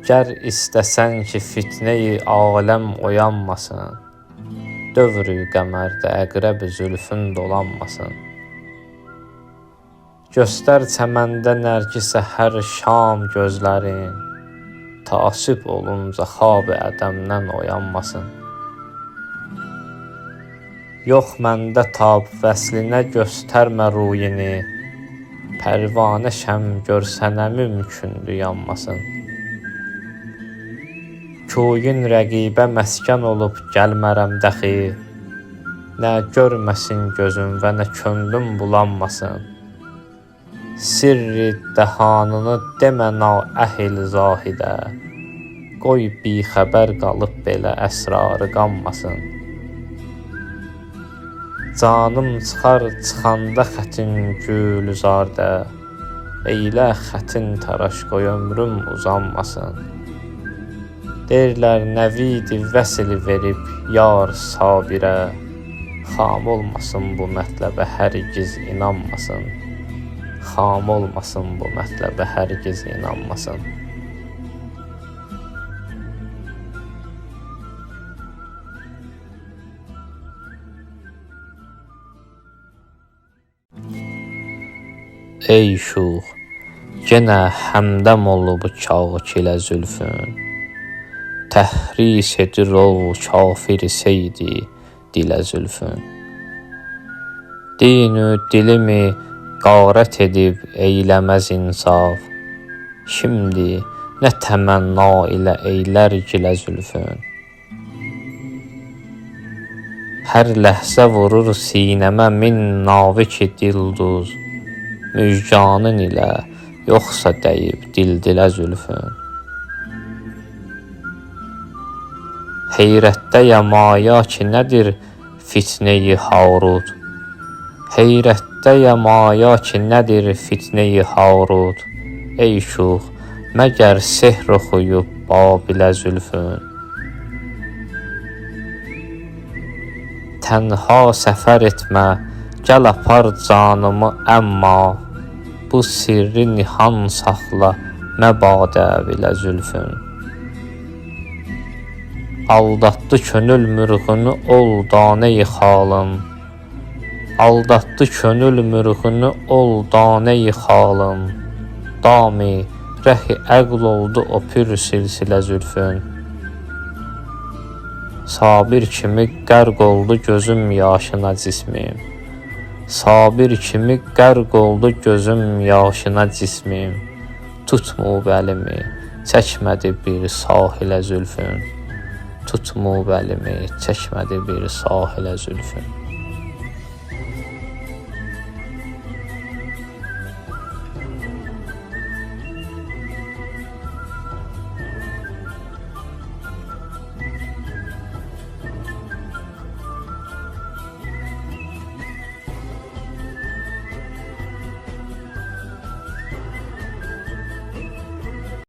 Gər istəsən ki, fitneyi aləm oyanmasın, dövrü qəmərdə əqrəb zülfün dolanmasın. Göstər çəməndə nərgisə hər şam gözlərin, tasib olunca xab ədəmdən oyanmasın. Yox məndə tab vəslinə göstərmə ruyini, pərvanə şəm görsənə mümkündür yanmasın. Koyun rəqibə məskən olub gəlmərəm dəxi, nə görməsin gözüm və nə könlüm bulanmasın. Sirri dəhanını demə naəhil zahidə, qoy bixəbər qalıb belə əsrarı qanmasın. Canım çıxar çıxanda xətin gülüzardə, eylə xətin təraş qoy ömrüm uzanmasın. Deyirlər nəvidi vəsl verib yar sabirə, xam olmasın bu mətləbə hərgiz inanmasın. Xam olmasın bu mətləbə hərgiz inanmasın. Ey şux, yenə həmdəm olub kakilə zülfün, təhris edir o kafir seydi dilə zülfün. Dinü dilimi qarət edib eyləməz insaf, şimdi nə təmənna ilə eylər gilə zülfün. Hər ləhzə vurur sinəmə min naviki dilduz, müjganın ilə yoxsa dəyib dildilə zülfün. Heyrətdəyəm aya ki, nədir fitneyi Harud? Heyrətdəyəm aya ki, nədir fitneyi Harud? Ey şux, məgər sehr oxuyub Babilə zülfün. Tənha səfər etmə, gəl apar canımı, əmma bu sirri nihan saxla məbadə bilə zülfün. Aldatdı könül mürğünü ol danə-i xalım, aldatdı könül mürğünü ol danə-i xalım, dami rəhi əql oldu o pür silsilə zülfün. Sabir kimi qərq oldu gözüm yaşına cismim, sabir kimi qərq oldu gözüm yaşına cismim. Tutmub əlimi, çəkmədi bir sahilə zülfün. Tutmub əlimi, çəkmədi bir sahilə zülfün.